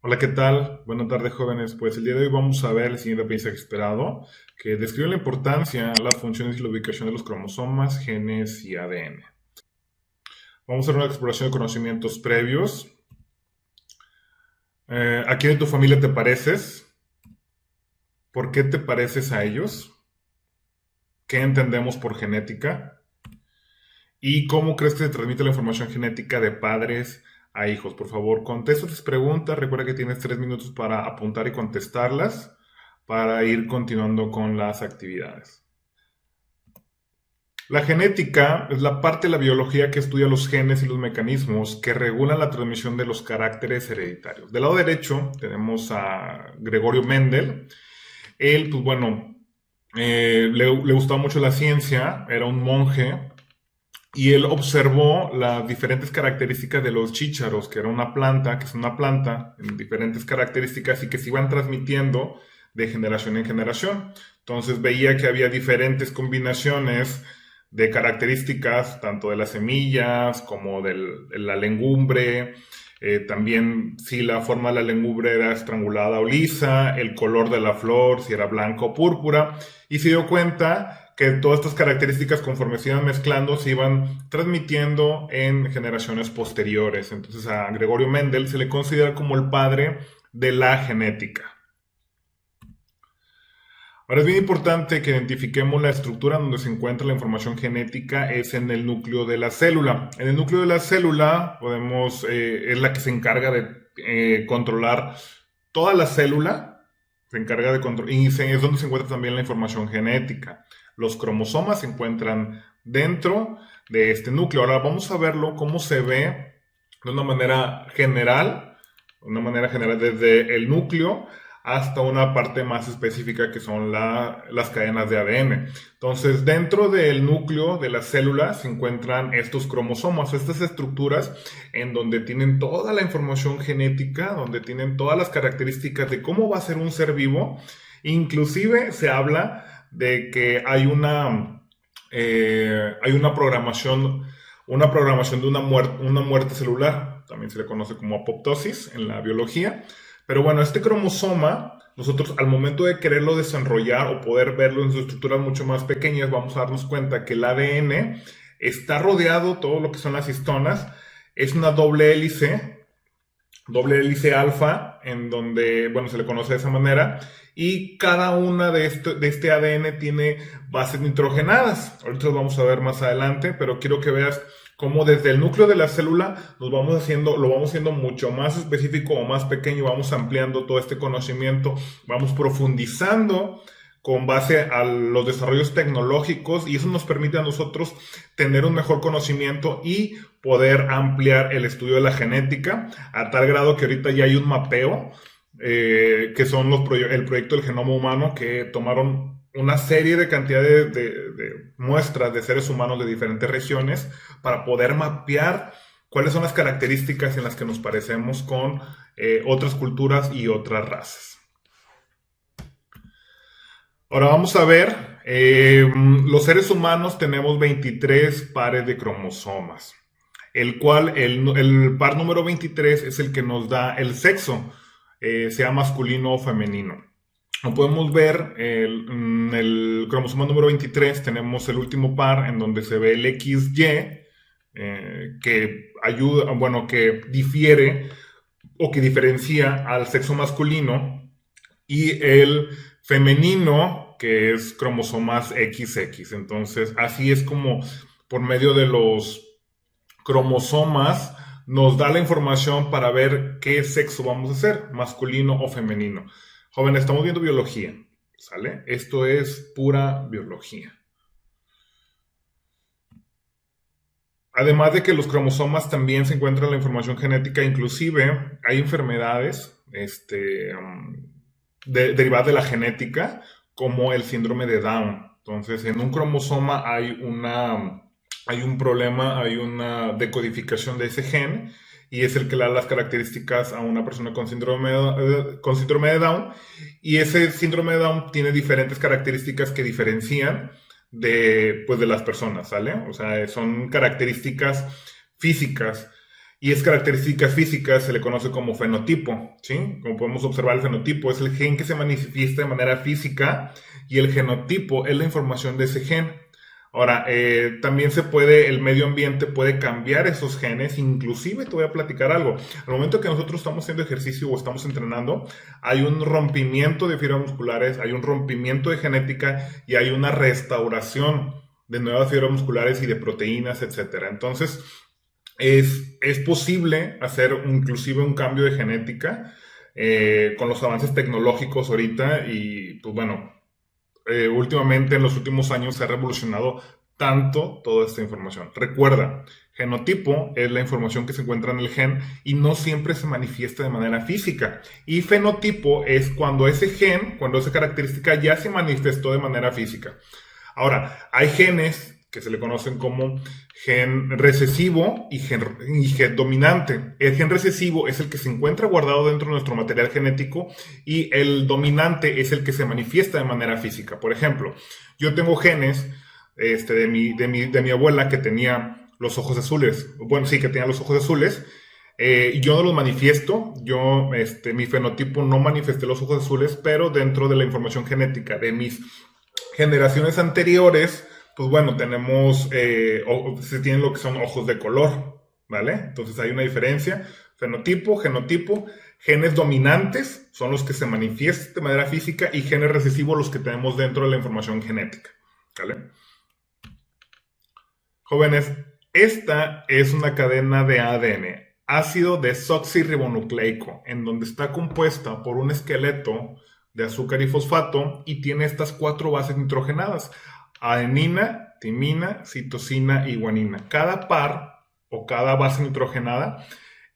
Hola, ¿qué tal? Buenas tardes, jóvenes. Pues el día de hoy vamos a ver el siguiente aprendizaje esperado, que describe la importancia, las funciones y la ubicación de los cromosomas, genes y ADN. Vamos a hacer una exploración de conocimientos previos. ¿A quién de tu familia te pareces? ¿Por qué te pareces a ellos? ¿Qué entendemos por genética? ¿Y cómo crees que se transmite la información genética de padres a hijos? Por favor, contesta estas preguntas. Recuerda que tienes 3 minutos para apuntar y contestarlas para ir continuando con las actividades. La genética es la parte de la biología que estudia los genes y los mecanismos que regulan la transmisión de los caracteres hereditarios. Del lado derecho tenemos a Gregorio Mendel. Él, pues bueno, le gustaba mucho la ciencia, era un monje y él observó las diferentes características de los chícharos, que era una planta, que es una planta, en diferentes características y que se iban transmitiendo de generación en generación. Entonces veía que había diferentes combinaciones de características, tanto de las semillas como de la legumbre, también si la forma de la legumbre era estrangulada o lisa, el color de la flor, si era blanca o púrpura, y se dio cuenta que todas estas características conforme se iban mezclando se iban transmitiendo en generaciones posteriores. Entonces a Gregorio Mendel se le considera como el padre de la genética. Ahora es bien importante que identifiquemos la estructura donde se encuentra la información genética, es en el núcleo de la célula. En el núcleo de la célula es la que se encarga de controlar toda la célula, se encarga de controlar, y es donde se encuentra también la información genética. Los cromosomas se encuentran dentro de este núcleo. Ahora vamos a verlo cómo se ve de una manera general desde el núcleo hasta una parte más específica que son las cadenas de ADN. Entonces, dentro del núcleo de las células se encuentran estos cromosomas, estas estructuras en donde tienen toda la información genética, donde tienen todas las características de cómo va a ser un ser vivo. Inclusive se habla de que hay una programación de una muerte celular, también se le conoce como apoptosis en la biología. Pero bueno, este cromosoma, nosotros al momento de quererlo desarrollar o poder verlo en sus estructuras mucho más pequeñas, vamos a darnos cuenta que el ADN está rodeado, todo lo que son las histonas, es una doble hélice alfa, en donde, bueno, se le conoce de esa manera, y cada una de este ADN tiene bases nitrogenadas. Ahorita lo vamos a ver más adelante, pero quiero que veas cómo desde el núcleo de la célula lo vamos haciendo mucho más específico o más pequeño, vamos ampliando todo este conocimiento, vamos profundizando con base a los desarrollos tecnológicos y eso nos permite a nosotros tener un mejor conocimiento y poder ampliar el estudio de la genética a tal grado que ahorita ya hay un mapeo que son el proyecto del genoma humano que tomaron una serie de cantidades de muestras de seres humanos de diferentes regiones para poder mapear cuáles son las características en las que nos parecemos con otras culturas y otras razas. Ahora vamos a ver, los seres humanos tenemos 23 pares de cromosomas, el cual el par número 23 es el que nos da el sexo, sea masculino o femenino. Como podemos ver, en el cromosoma número 23 tenemos el último par en donde se ve el XY, que ayuda, bueno, que difiere o que diferencia al sexo masculino y el femenino, que es cromosomas XX. Entonces, así es como por medio de los cromosomas nos da la información para ver qué sexo vamos a hacer, masculino o femenino. Jóvenes, estamos viendo biología, ¿sale? Esto es pura biología. Además de que los cromosomas también se encuentran la información genética, inclusive hay enfermedades derivadas de la genética, como el síndrome de Down. Entonces, en un cromosoma hay un problema, hay una decodificación de ese gen y es el que le da las características a una persona con síndrome de Down. Y ese síndrome de Down tiene diferentes características que diferencian pues, de las personas, ¿sale? O sea, son características físicas. Y es características físicas, se le conoce como fenotipo, ¿sí? Como podemos observar, el fenotipo es el gen que se manifiesta de manera física y el genotipo es la información de ese gen. Ahora, también el medio ambiente puede cambiar esos genes, inclusive te voy a platicar algo. Al momento que nosotros estamos haciendo ejercicio o estamos entrenando, hay un rompimiento de fibras musculares, hay un rompimiento de genética y hay una restauración de nuevas fibras musculares y de proteínas, etcétera. Entonces, es posible hacer inclusive un cambio de genética con los avances tecnológicos ahorita y pues bueno, últimamente en los últimos años se ha revolucionado tanto toda esta información. Recuerda, genotipo es la información que se encuentra en el gen y no siempre se manifiesta de manera física. Y fenotipo es cuando ese gen, cuando esa característica ya se manifestó de manera física. Ahora, hay genes que se le conocen como gen recesivo y gen dominante. El gen recesivo es el que se encuentra guardado dentro de nuestro material genético y el dominante es el que se manifiesta de manera física. Por ejemplo, yo tengo genes de mi abuela que tenía los ojos azules. Bueno, sí, que tenía los ojos azules. Yo no los manifiesto, mi fenotipo no manifesté los ojos azules, pero dentro de la información genética de mis generaciones anteriores, pues bueno, se tienen lo que son ojos de color, ¿vale? Entonces hay una diferencia, fenotipo, genotipo, genes dominantes son los que se manifiestan de manera física y genes recesivos los que tenemos dentro de la información genética, ¿vale? Jóvenes, esta es una cadena de ADN, ácido desoxirribonucleico, en donde está compuesta por un esqueleto de azúcar y fosfato y tiene estas 4 bases nitrogenadas: adenina, timina, citosina y guanina. Cada par o cada base nitrogenada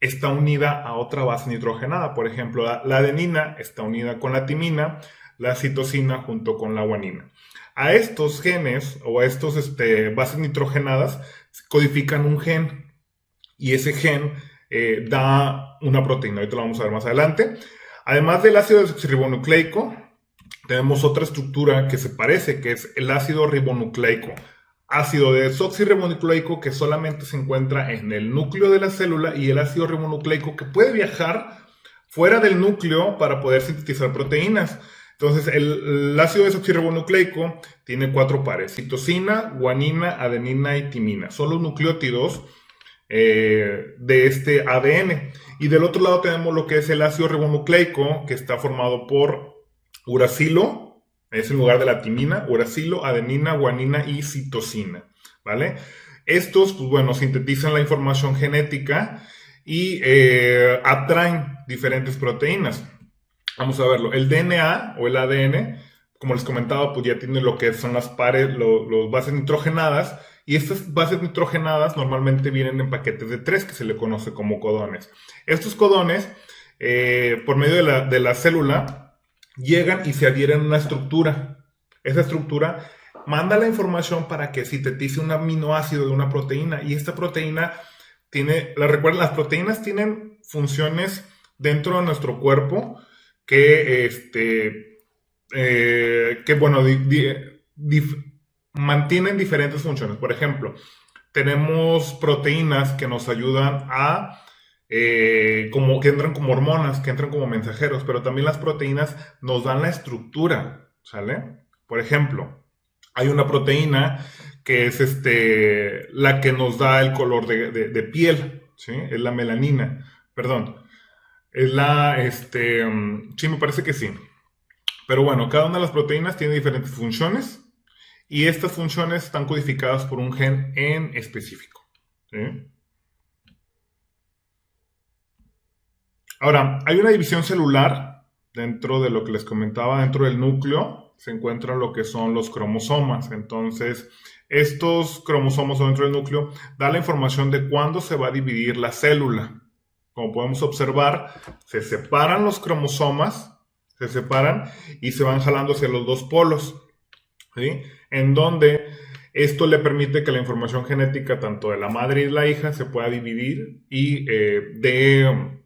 está unida a otra base nitrogenada. Por ejemplo, la adenina está unida con la timina, la citosina junto con la guanina. A estos genes o a estos bases nitrogenadas codifican un gen y ese gen da una proteína. Ahorita lo vamos a ver más adelante. Además del ácido desoxirribonucleico, tenemos otra estructura que se parece, que es el ácido ribonucleico. Ácido desoxirribonucleico que solamente se encuentra en el núcleo de la célula y el ácido ribonucleico que puede viajar fuera del núcleo para poder sintetizar proteínas. Entonces, el ácido desoxirribonucleico tiene 4 pares: citosina, guanina, adenina y timina. Son los nucleótidos de este ADN. Y del otro lado tenemos lo que es el ácido ribonucleico, que está formado por uracilo, es en lugar de la timina, uracilo, adenina, guanina y citosina, ¿vale? Estos, pues bueno, sintetizan la información genética y atraen diferentes proteínas. Vamos a verlo. El DNA o el ADN, como les comentaba, pues ya tiene lo que son las bases nitrogenadas. Y estas bases nitrogenadas normalmente vienen en paquetes de 3 que se le conoce como codones. Estos codones, por medio de la célula, llegan y se adhieren a una estructura. Esa estructura manda la información para que sintetice un aminoácido de una proteína. Y esta proteína recuerden, las proteínas tienen funciones dentro de nuestro cuerpo mantienen diferentes funciones. Por ejemplo, tenemos proteínas que nos ayudan que entran como hormonas, que entran como mensajeros, pero también las proteínas nos dan la estructura, ¿sale? Por ejemplo, hay una proteína que es la que nos da el color de piel, ¿sí? Es la melanina, perdón. Sí, me parece que sí. Pero bueno, cada una de las proteínas tiene diferentes funciones. Y estas funciones están codificadas por un gen en específico, ¿sí? Ahora, hay una división celular dentro de lo que les comentaba, dentro del núcleo se encuentran lo que son los cromosomas. Entonces, estos cromosomas dentro del núcleo dan la información de cuándo se va a dividir la célula. Como podemos observar, se separan los cromosomas, y se van jalando hacia los 2 polos, ¿sí? En donde esto le permite que la información genética tanto de la madre y de la hija se pueda dividir y dé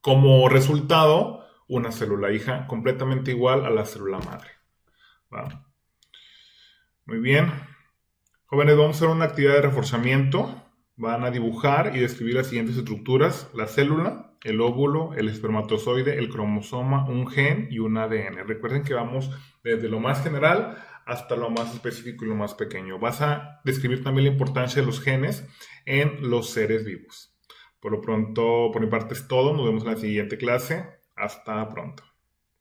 como resultado una célula hija completamente igual a la célula madre, ¿va? Muy bien. Jóvenes, vamos a hacer una actividad de reforzamiento. van a dibujar y describir las siguientes estructuras: la célula, el óvulo, el espermatozoide, el cromosoma, un gen y un ADN. Recuerden que vamos desde lo más general hasta lo más específico y lo más pequeño. Vas a describir también la importancia de los genes en los seres vivos. Por lo pronto, por mi parte es todo. Nos vemos en la siguiente clase. Hasta pronto.